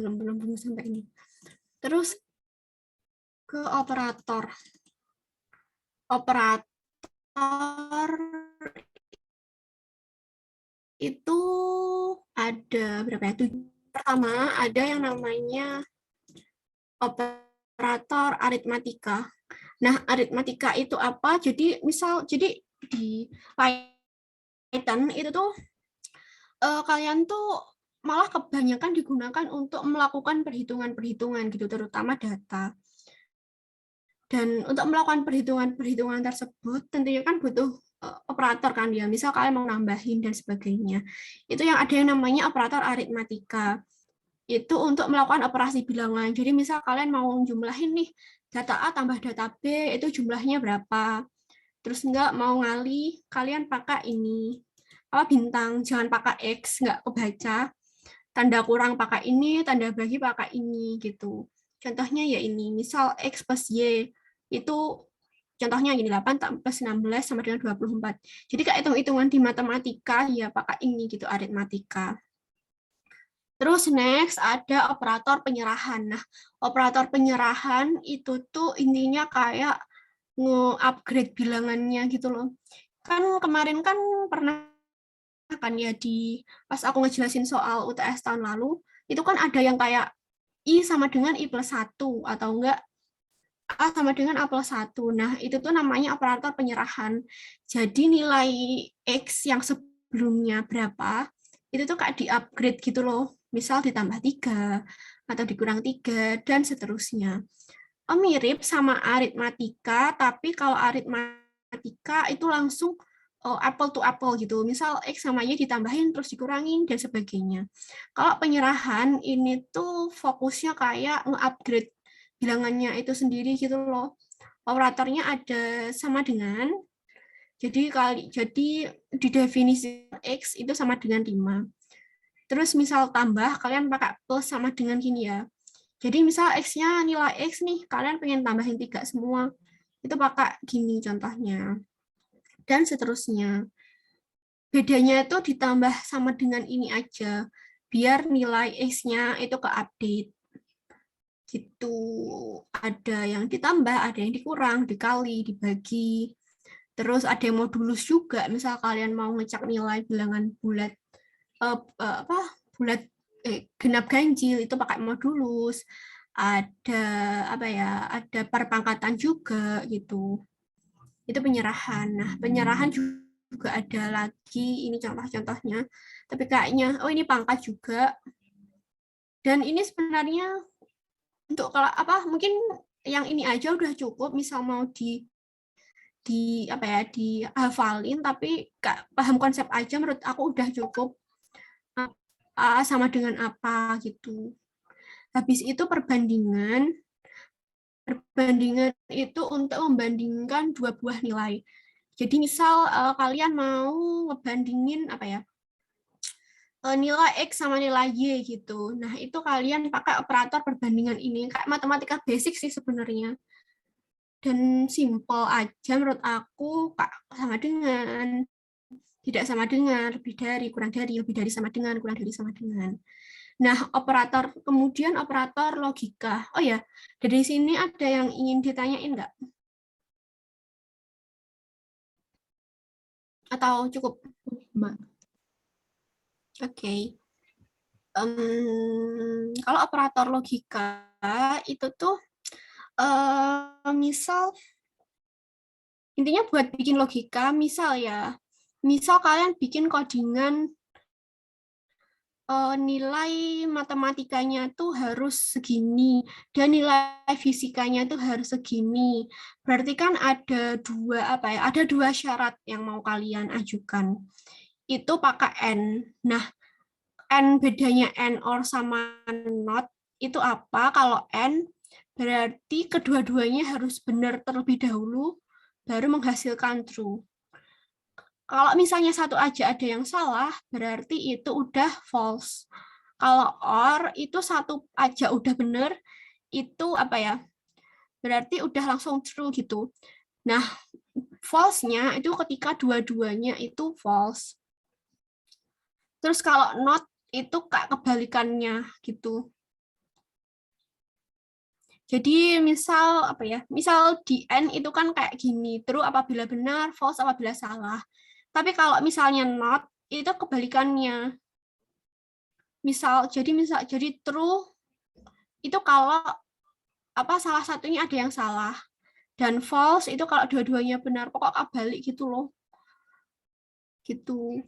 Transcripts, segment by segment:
belum sampai ini. Terus ke operator. Operator itu ada berapa ya? Pertama ada yang namanya operator aritmatika. Nah, aritmatika itu apa? Jadi di Python itu tuh kalian tuh malah kebanyakan digunakan untuk melakukan perhitungan-perhitungan gitu, terutama data. Dan untuk melakukan perhitungan-perhitungan tersebut tentunya kan butuh operator kan ya. Misal kalian mau nambahin dan sebagainya. Itu yang ada yang namanya operator aritmatika. Itu untuk melakukan operasi bilangan. Jadi misal kalian mau jumlahin nih data A tambah data B itu jumlahnya berapa. Terus enggak mau ngali, kalian pakai ini. Apa bintang, jangan pakai X, enggak kebaca. Tanda kurang pakai ini, tanda bagi pakai ini gitu. Contohnya ya ini, misal X plus Y itu contohnya gini 8 plus 16 sama dengan 24. Jadi kayak hitung-hitungan di matematika ya pakai ini gitu aritmatika. Terus next ada operator penyerahan. Nah, operator penyerahan itu tuh intinya kayak nge-upgrade bilangannya gitu loh. Kan kemarin kan pernah kan ya pas aku ngejelasin soal UTS tahun lalu, itu kan ada yang kayak I sama dengan I plus 1 atau enggak A sama dengan A plus 1. Nah, itu tuh namanya operator penyerahan. Jadi nilai X yang sebelumnya berapa, itu tuh kayak di-upgrade gitu loh. Misal ditambah 3, atau dikurang 3, dan seterusnya. Mirip sama aritmatika, tapi kalau aritmatika itu langsung apple to apple gitu. Misal X sama Y ditambahin, terus dikurangin, dan sebagainya. Kalau penyerahan, ini tuh fokusnya kayak nge-upgrade bilangannya itu sendiri gitu loh. Operatornya ada sama dengan, jadi di definisi X itu sama dengan 5. Terus misal tambah, kalian pakai plus sama dengan gini ya. Jadi misal X-nya nilai X nih, kalian pengen tambahin 3 semua. Itu pakai gini contohnya. Dan seterusnya. Bedanya itu ditambah sama dengan ini aja. Biar nilai X-nya itu ke-update. Gitu. Ada yang ditambah, ada yang dikurang, dikali, dibagi. Terus ada yang modulus juga. Misal kalian mau ngecek nilai bilangan bulat bulat genap ganjil itu pakai modulus. Ada apa ya, ada perpangkatan juga gitu. Itu penyerahan. Nah, penyerahan juga ada lagi ini contoh-contohnya. Tapi kayaknya ini pangkat juga. Dan ini sebenarnya untuk kalau apa mungkin yang ini aja udah cukup, misal mau di apa ya dihafalin tapi gak paham konsep aja menurut aku udah cukup. A sama dengan apa gitu. Habis itu perbandingan itu untuk membandingkan dua buah nilai. Jadi misal kalian mau ngebandingin apa ya nilai X sama nilai Y gitu. Nah itu kalian pakai operator perbandingan ini kayak matematika basic sih sebenarnya. Dan simple aja menurut aku sama dengan, tidak sama dengan, lebih dari, kurang dari, lebih dari, sama dengan, kurang dari, sama dengan. Nah, kemudian operator logika. Oh ya, dari sini ada yang ingin ditanyain nggak? Atau cukup? Mbak. Oke. Kalau operator logika itu tuh misal intinya buat bikin logika, misal kalian bikin codingan nilai matematikanya tuh harus segini dan nilai fisikanya tuh harus segini. Berarti kan ada dua syarat yang mau kalian ajukan. Itu pakai N. Nah, N bedanya N or sama not itu apa? Kalau N berarti kedua-duanya harus benar terlebih dahulu baru menghasilkan true. Kalau misalnya satu aja ada yang salah, berarti itu udah false. Kalau or itu satu aja udah benar, itu apa ya? Berarti udah langsung true gitu. Nah, false-nya itu ketika dua-duanya itu false. Terus kalau not itu kayak kebalikannya gitu. Jadi misal apa ya? Misal di N itu kan kayak gini, true apabila benar, false apabila salah. Tapi kalau misalnya not itu kebalikannya. Jadi true itu kalau apa salah satunya ada yang salah dan false itu kalau dua-duanya benar. Pokok balik gitu loh. Gitu.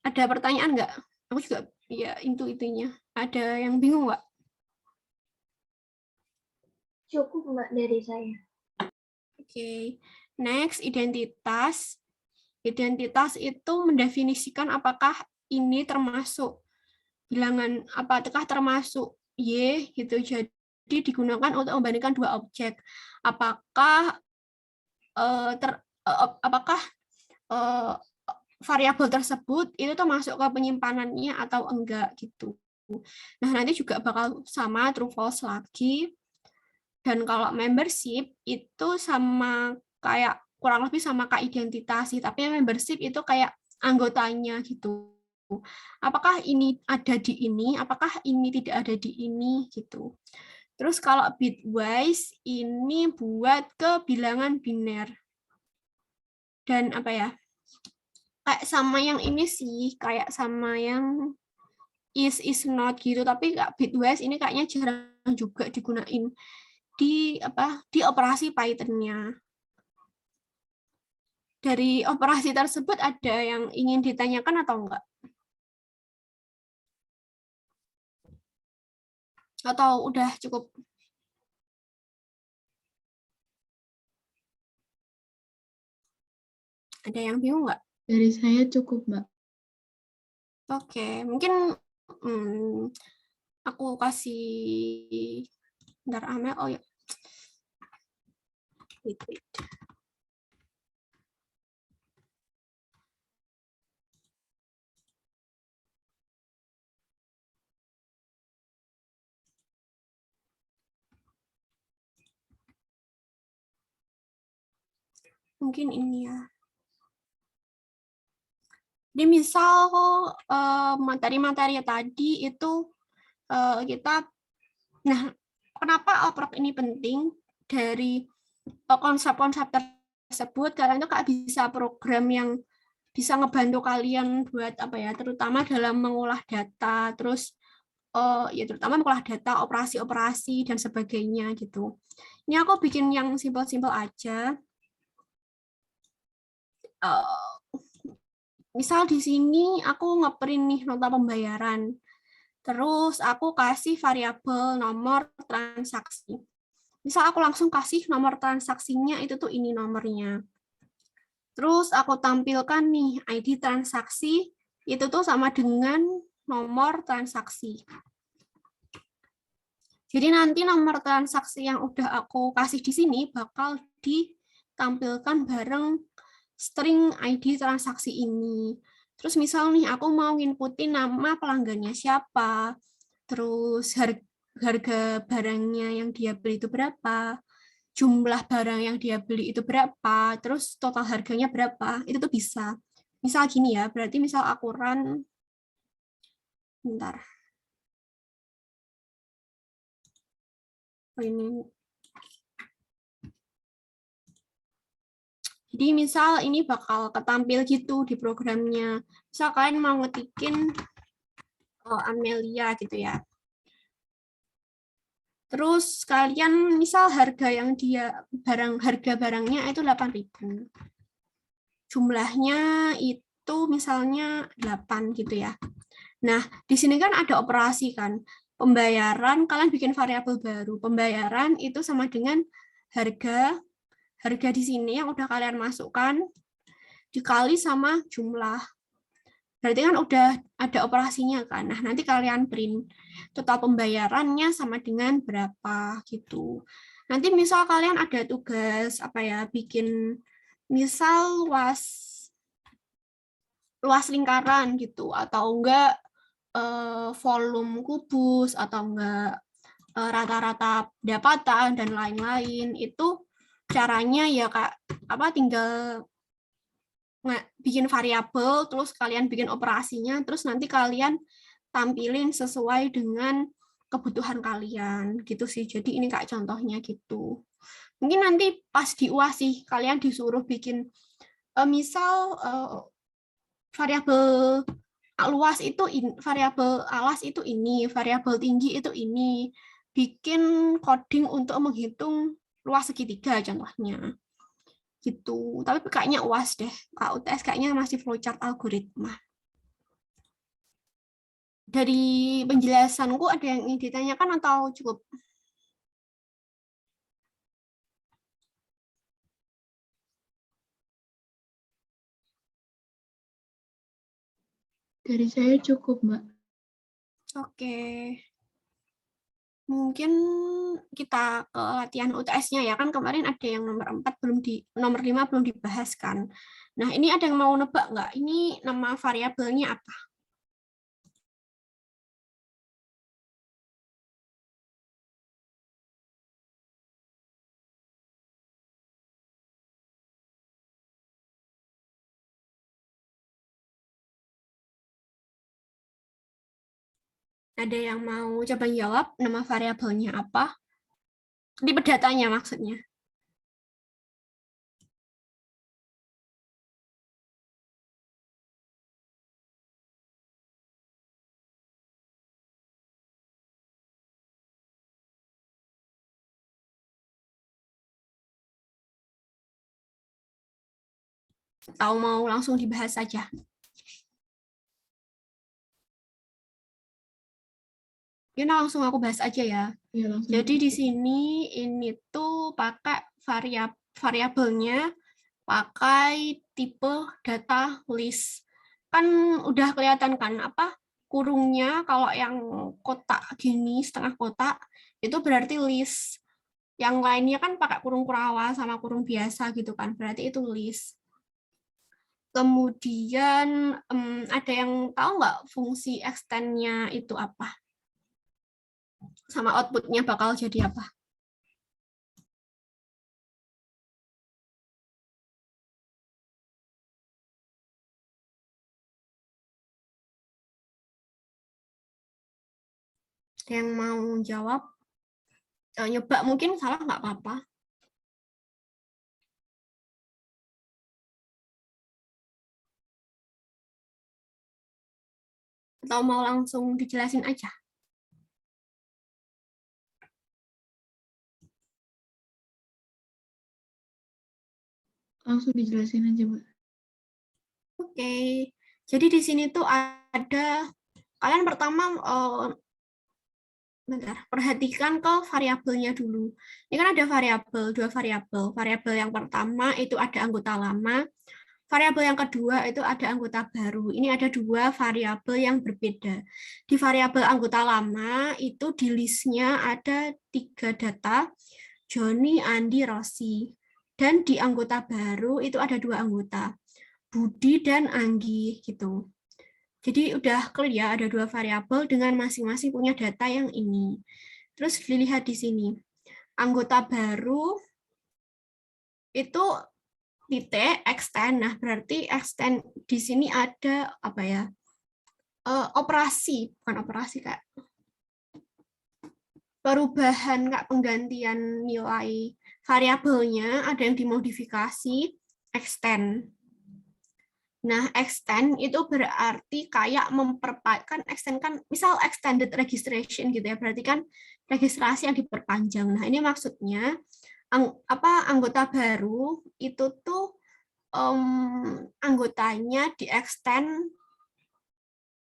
Ada pertanyaan nggak? Aku juga ya intunya. Ada yang bingung nggak? Cukup Mbak dari saya. Oke. Next, identitas. Identitas itu mendefinisikan apakah ini termasuk bilangan, apakah termasuk Y gitu. Jadi digunakan untuk membandingkan dua objek. Apakah apakah variabel tersebut itu tuh masuk ke penyimpanannya atau enggak gitu. Nah, nanti juga bakal sama true false lagi. Dan kalau membership itu sama kayak kurang lebih sama kayak identitas sih, tapi membership itu kayak anggotanya gitu. Apakah ini ada di ini, apakah ini tidak ada di ini gitu. Terus kalau bitwise ini buat ke bilangan biner. Dan apa ya? Kayak sama yang ini sih, kayak sama yang is not gitu, tapi bitwise ini kayaknya jarang juga digunain di apa di operasi Python-nya. Dari operasi tersebut ada yang ingin ditanyakan atau enggak? Atau udah cukup? Ada yang bingung nggak? Dari saya cukup, Mbak. Oke, mungkin aku kasih bentar Amel. Oh ya. Wait. Mungkin ini ya. Jadi misal materi-materi tadi itu kita, nah kenapa oprek ini penting dari konsep-konsep tersebut karena itu Kak bisa program yang bisa ngebantu kalian buat apa ya, terutama dalam mengolah data, terus ya terutama mengolah data, operasi-operasi dan sebagainya gitu. Ini aku bikin yang simpel-simpel aja. Misal di sini aku ngeprint nih nota pembayaran. Terus aku kasih variabel nomor transaksi. Misal aku langsung kasih nomor transaksinya itu tuh ini nomornya. Terus aku tampilkan nih ID transaksi itu tuh sama dengan nomor transaksi. Jadi nanti nomor transaksi yang udah aku kasih di sini bakal ditampilkan bareng string ID transaksi ini. Terus misal nih aku mau inputin nama pelanggannya siapa, terus harga barangnya yang dia beli itu berapa, jumlah barang yang dia beli itu berapa, terus total harganya berapa, itu tuh bisa. Misal gini ya, berarti misal aku run, bentar. Oh, ini. Jadi misal ini bakal ketampil gitu di programnya. Misal kalian mau ngetikin Amelia gitu ya. Terus kalian misal harga yang harga barangnya itu 8.000. Jumlahnya itu misalnya 8 gitu ya. Nah, di sini kan ada operasi kan. Pembayaran kalian bikin variabel baru. Pembayaran itu sama dengan harga di sini yang udah kalian masukkan dikali sama jumlah. Berarti kan udah ada operasinya kan. Nah, nanti kalian print total pembayarannya sama dengan berapa gitu. Nanti misal kalian ada tugas apa ya, bikin misal luas lingkaran gitu atau enggak volume kubus atau enggak rata-rata pendapatan dan lain-lain, itu caranya ya Kak, tinggal bikin variabel, terus kalian bikin operasinya, terus nanti kalian tampilin sesuai dengan kebutuhan kalian gitu sih. Jadi ini kayak contohnya gitu. Mungkin nanti pas di UAS sih kalian disuruh bikin misal variabel luas itu variabel alas itu ini, variabel tinggi itu ini. Bikin coding untuk menghitung luas segitiga contohnya. Gitu. Tapi kayaknya UAS deh. UTS kayaknya masih flowchart algoritma. Dari penjelasanku ada yang ingin ditanyakan atau cukup? Dari saya cukup, Mbak. Oke. Mungkin kita ke latihan UTS-nya ya, kan kemarin ada yang nomor 4 nomor 5 belum dibahas kan. Nah, ini ada yang mau nebak nggak? Ini nama variabelnya apa? Ada yang mau coba jawab nama variabelnya apa? Di datanya maksudnya. Atau mau langsung dibahas saja? Ya, langsung aku bahas aja ya. Ya, langsung. Jadi di sini ini tuh pakai variabelnya pakai tipe data list. Kan udah kelihatan kan apa kurungnya kalau yang kotak gini setengah kotak itu berarti list. Yang lainnya kan pakai kurung kurawa sama kurung biasa gitu kan. Berarti itu list. Kemudian ada yang tahu nggak fungsi extend-nya itu apa? Sama output-nya bakal jadi apa? Yang mau jawab? Nyoba mungkin salah nggak apa-apa. Atau mau langsung dijelasin aja? Langsung dijelasin aja, Mbak. Oke, jadi di sini tuh ada, kalian pertama bentar, perhatikan ke variabelnya dulu. Ini kan ada variabel, dua variabel. Variabel yang pertama itu ada anggota lama, variabel yang kedua itu ada anggota baru. Ini ada dua variabel yang berbeda. Di variabel anggota lama itu di listnya ada 3 data, Joni, Andi, Rosi. Dan di anggota baru itu ada 2 anggota, Budi dan Anggi gitu. Jadi udah clear ya, ada 2 variabel dengan masing-masing punya data yang ini. Terus dilihat di sini, anggota baru itu titik extend. Nah, berarti extend di sini ada apa ya? Operasi, bukan operasi Kak. Perubahan Kak, penggantian nilai variabelnya ada yang dimodifikasi extend. Nah, extend itu berarti kayak memperpanjang, extend kan misal extended registration gitu ya, berarti kan registrasi yang diperpanjang. Nah, ini maksudnya anggota baru itu tuh anggotanya di extend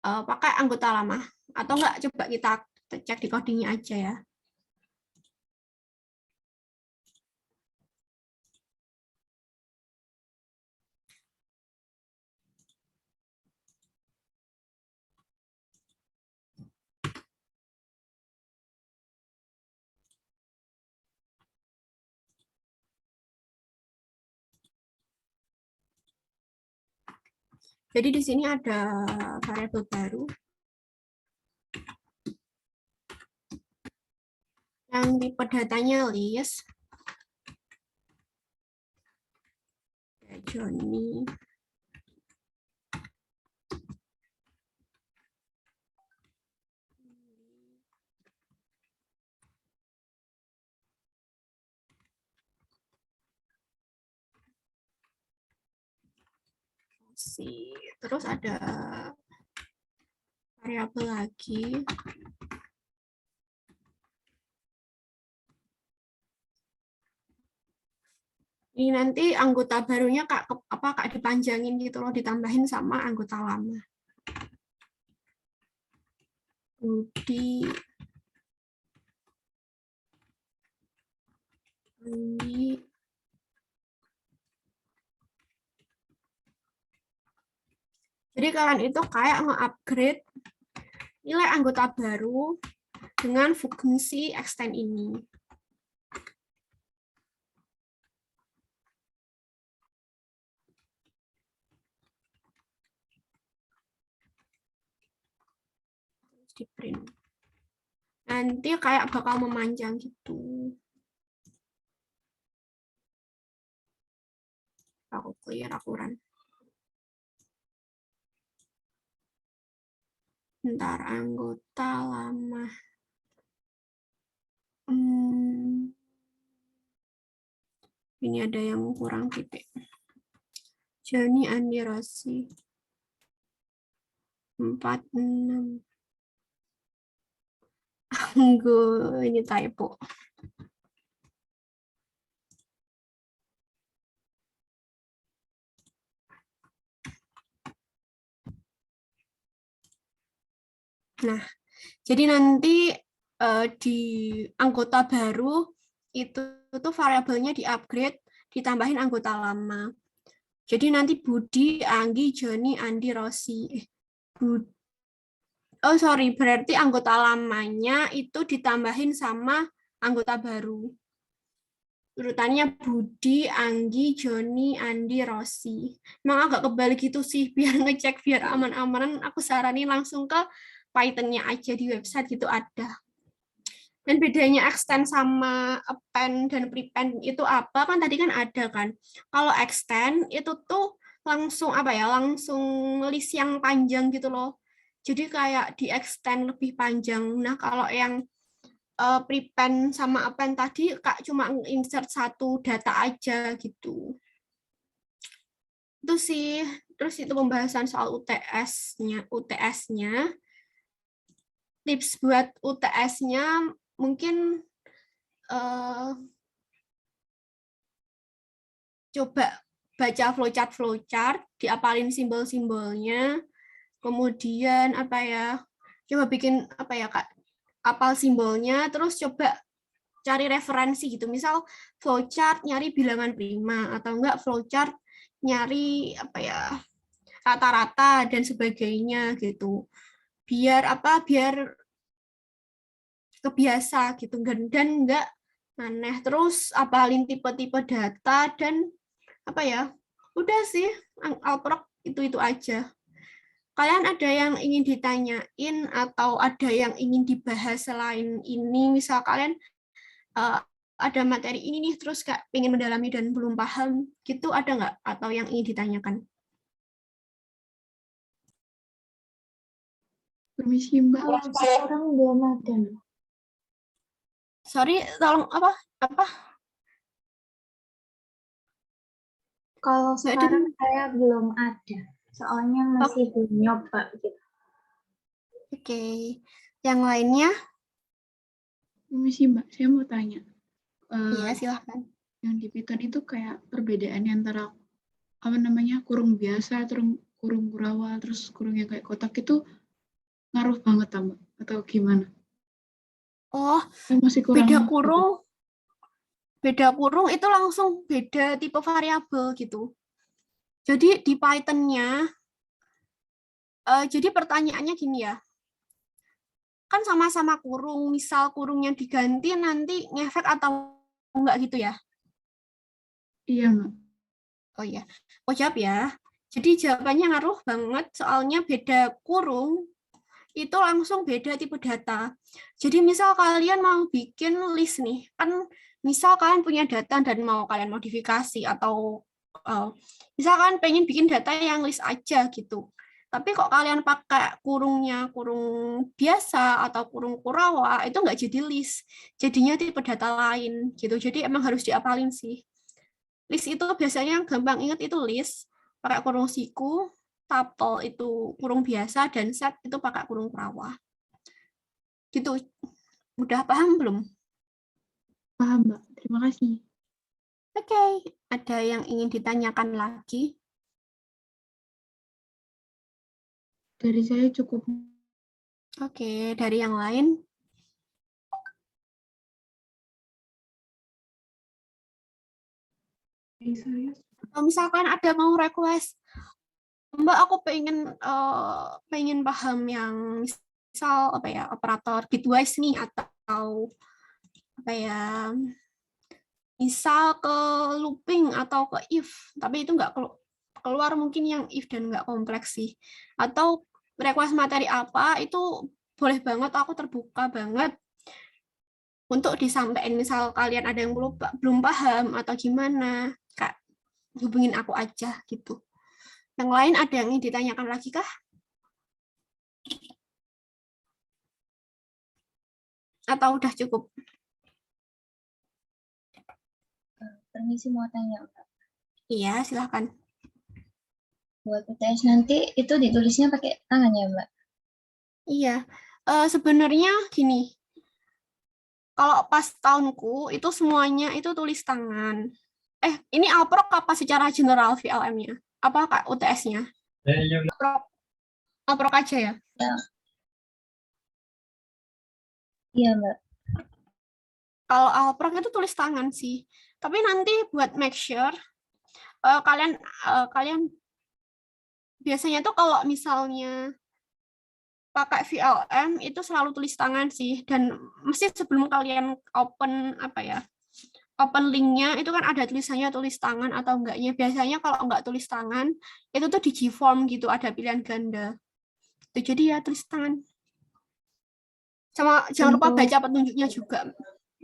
pakai anggota lama atau enggak, coba kita cek di codingnya aja ya. Jadi di sini ada variabel baru yang tipe datanya list. Joni. Rosi. Terus ada variabel lagi. Ini nanti anggota barunya kak dipanjangin gitu loh, ditambahin sama anggota lama. Budi, Andi, jadi kalian itu kayak nge-upgrade nilai anggota baru dengan fungsi extend ini. Di print. Nanti kayak bakal memanjang gitu. Aku clear akuran. Bentar, anggota lama. Ini ada yang kurang titik. Joni Andi Rosi. 46. Enggak, ini typo. Nah, jadi nanti di anggota baru itu tuh variabelnya di-upgrade, ditambahin anggota lama. Jadi nanti Budi, Anggi, Joni, Andi, Rosi. Berarti anggota lamanya itu ditambahin sama anggota baru. Urutannya Budi, Anggi, Joni, Andi, Rosi. Emang agak kebalik gitu sih, biar ngecek, biar aman-amanan, aku saranin langsung ke Python-nya aja, di website gitu ada. Dan bedanya extend sama append dan prepend itu apa? Kan tadi kan ada kan. Kalau extend itu tuh langsung langsung list yang panjang gitu loh. Jadi kayak di extend lebih panjang. Nah, kalau yang prepend sama append tadi Kak cuma insert satu data aja gitu. Itu sih. Terus itu pembahasan soal UTS-nya. Tips buat UTS-nya mungkin coba baca flowchart, diapalin simbol-simbolnya, kemudian coba bikin Kak, apal simbolnya, terus coba cari referensi gitu, misal flowchart nyari bilangan prima, atau enggak flowchart nyari rata-rata dan sebagainya gitu, biar kebiasa gitu, dan enggak aneh. Terus apalin tipe-tipe data dan udah sih, Alprok itu aja. Kalian ada yang ingin ditanyain atau ada yang ingin dibahas selain ini? Misal kalian ada materi ini nih, terus Kak pengen mendalami dan belum paham, gitu ada nggak? Atau yang ingin ditanyakan? Permisi Mbak. Kalau sekarang belum ada. Sorry, tolong apa? Kalau sekarang saya belum ada. Soalnya masih belum nyoba gitu. Oke. Yang lainnya? Permisi Mbak, saya mau tanya. Iya, silahkan. Yang di Python itu kayak perbedaannya antara kurung biasa, terus kurung kurawal, terus kurung yang kayak kotak itu ngaruh banget Mbak? Atau gimana? Oh, Masih kurang beda kurung itu langsung beda tipe variabel gitu. Jadi di Python-nya, jadi pertanyaannya gini ya, kan sama-sama kurung, misal kurung yang diganti nanti ngefek atau enggak gitu ya? Iya Mbak. Oh iya, mau jawab ya. Jadi jawabannya ngaruh banget, soalnya beda kurung itu langsung beda tipe data. Jadi misal kalian mau bikin list nih, kan misal kalian punya data dan mau kalian modifikasi, atau misal kalian pengen bikin data yang list aja gitu. Tapi kok kalian pakai kurungnya kurung biasa atau kurung kurawa, itu nggak jadi list. Jadinya tipe data lain gitu. Jadi emang harus diapalin sih. List itu biasanya gampang ingat itu list, pakai kurung siku, tuple itu kurung biasa, dan set itu pakai kurung kurawa. Gitu. Udah paham belum? Paham, Mbak. Terima kasih. Oke, ada yang ingin ditanyakan lagi? Dari saya cukup. Oke, dari yang lain? Dari saya. Misalkan ada mau request, Mbak, aku pengen paham yang misal apa ya, operator bitwise nih, atau apa ya, misal ke looping atau ke if, tapi itu nggak keluar mungkin yang if dan nggak kompleks sih. Atau request materi apa, itu boleh banget, aku terbuka banget untuk disampaikan. Misal kalian ada yang belum paham atau gimana, Kak, hubungin aku aja gitu. Yang lain ada yang ingin ditanyakan lagi kah? Atau udah cukup? Permisi mau tanya, Mbak. Iya, silahkan. Buat UTS nanti itu ditulisnya pakai tangan ya, Mbak? Iya, sebenarnya gini, kalau pas tahunku itu semuanya itu tulis tangan. Ini Alprok apa secara general VLM-nya? Apa Kak UTS-nya? Alprok aja ya? Ya. Iya, Mbak. Kalau Alprok itu tulis tangan sih. Tapi nanti buat make sure kalian biasanya tuh kalau misalnya pakai VLM itu selalu tulis tangan sih, dan mesti sebelum kalian open apa ya, open linknya itu kan ada tulisannya tulis tangan atau enggaknya. Biasanya kalau enggak tulis tangan itu tuh di Gform gitu, ada pilihan ganda itu, jadi ya tulis tangan. Sama jangan lupa baca petunjuknya juga,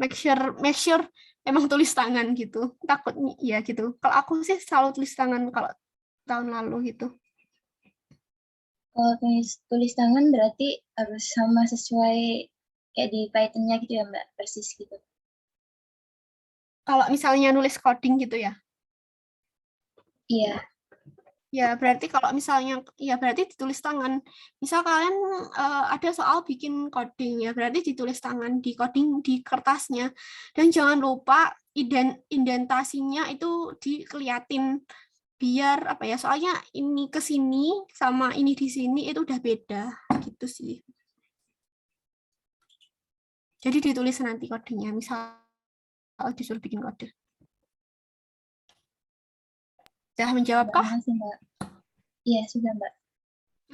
make sure emang tulis tangan gitu, takutnya ya gitu. Kalau aku sih selalu tulis tangan kalau tahun lalu gitu. Kalau tulis tangan berarti harus sama sesuai kayak di Python-nya gitu ya, Mbak? Persis gitu. Kalau misalnya nulis coding gitu ya? Iya. Ya, berarti kalau misalnya, ya berarti ditulis tangan. Misal kalian ada soal bikin coding, ya berarti ditulis tangan di coding di kertasnya. Dan jangan lupa indentasinya itu dikeliatin, biar apa ya, soalnya ini ke sini sama ini di sini itu udah beda gitu sih. Jadi ditulis nanti kodenya, misal disuruh bikin kode. Sudah menjawabkah? Terima kasih, Mbak. Iya, sudah, Mbak.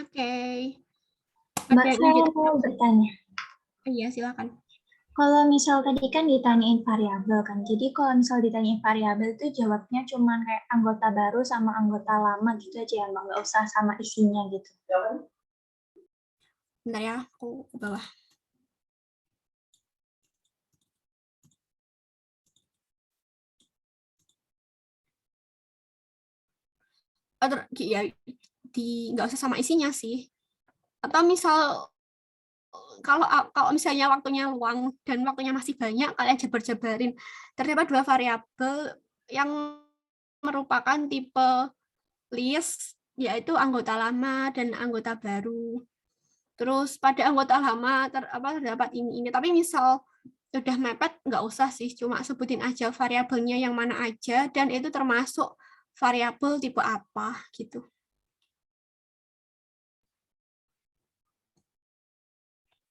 Oke. Mbak, saya mau bertanya. Iya, silakan. Kalau misal tadi kan ditanyain variabel kan, jadi kalau misal ditanyain variabel itu jawabnya cuma kayak anggota baru sama anggota lama gitu aja ya, Mbak? Nggak usah sama isinya gitu. Bentar ya, aku ke bawah. Ya, nggak usah sama isinya sih. Atau misal kalau misalnya waktunya luang dan waktunya masih banyak, kalian jabar-jabarin. Terdapat 2 variabel yang merupakan tipe list, yaitu anggota lama dan anggota baru. Terus pada anggota lama terdapat ini. Tapi misal sudah mepet, nggak usah sih, cuma sebutin aja variabelnya yang mana aja, dan itu termasuk variabel tipe apa gitu.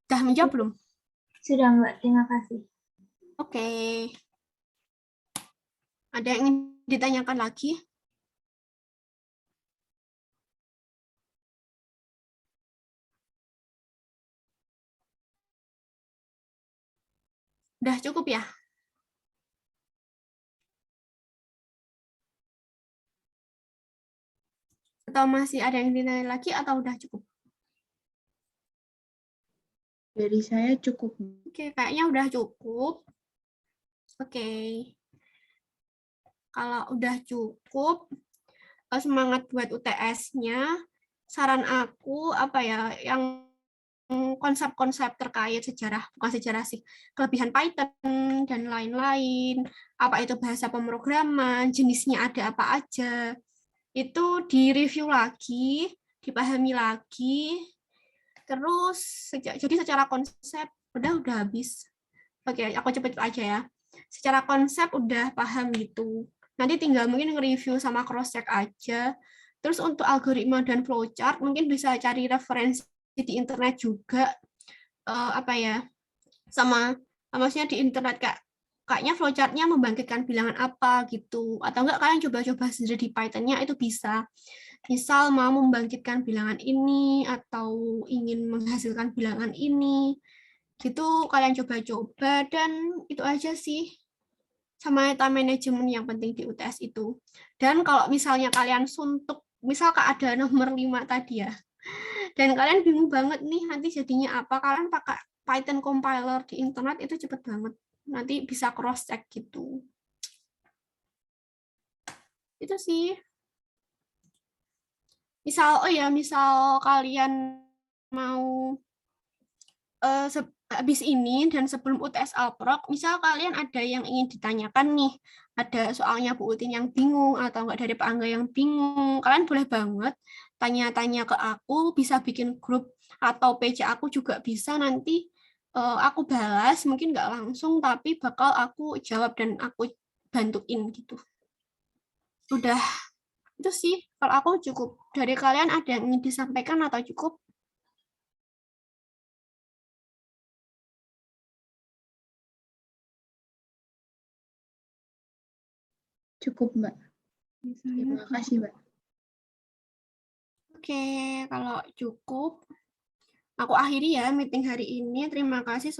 Sudah menjawab belum? Sudah, Mbak. Terima kasih. Oke. Ada yang ingin ditanyakan lagi? Udah cukup ya? Atau masih ada yang ditanya lagi atau udah cukup? Dari saya cukup. Oke, kayaknya udah cukup. Oke. Kalau udah cukup, semangat buat UTS-nya. Saran aku apa ya, yang konsep-konsep terkait sejarah, bukan sejarah sih, kelebihan Python dan lain-lain, apa itu bahasa pemrograman, jenisnya ada apa aja, itu di-review lagi, dipahami lagi, terus jadi secara konsep udah habis. Oke, aku cepet aja ya. Secara konsep udah paham gitu. Nanti tinggal mungkin nge-review sama cross-check aja. Terus untuk algoritma dan flowchart mungkin bisa cari referensi di internet juga. Apa ya? Sama maksudnya di internet kayaknya flowchart-nya membangkitkan bilangan apa gitu. Atau enggak kalian coba-coba sendiri di Python-nya itu bisa. Misal mau membangkitkan bilangan ini atau ingin menghasilkan bilangan ini. Gitu kalian coba-coba dan itu aja sih. Sama time management yang penting di UTS itu. Dan kalau misalnya kalian suntuk, misal ada nomor 5 tadi ya, dan kalian bingung banget nih nanti jadinya apa, kalian pakai Python compiler di internet itu cepet banget. Nanti bisa cross-check gitu. Itu sih. Misal kalian mau habis ini dan sebelum UTS Alprok, misal kalian ada yang ingin ditanyakan nih, ada soalnya Bu Utin yang bingung atau enggak dari Pak Angga yang bingung, kalian boleh banget tanya-tanya ke aku, bisa bikin grup atau page aku juga bisa, nanti aku balas, mungkin nggak langsung, tapi bakal aku jawab dan aku bantuin gitu. Udah, itu sih. Kalau aku cukup. Dari kalian ada yang ingin disampaikan atau cukup? Cukup, Mbak. Terima kasih, Mbak. Oke, kalau cukup, aku akhiri ya meeting hari ini. Terima kasih.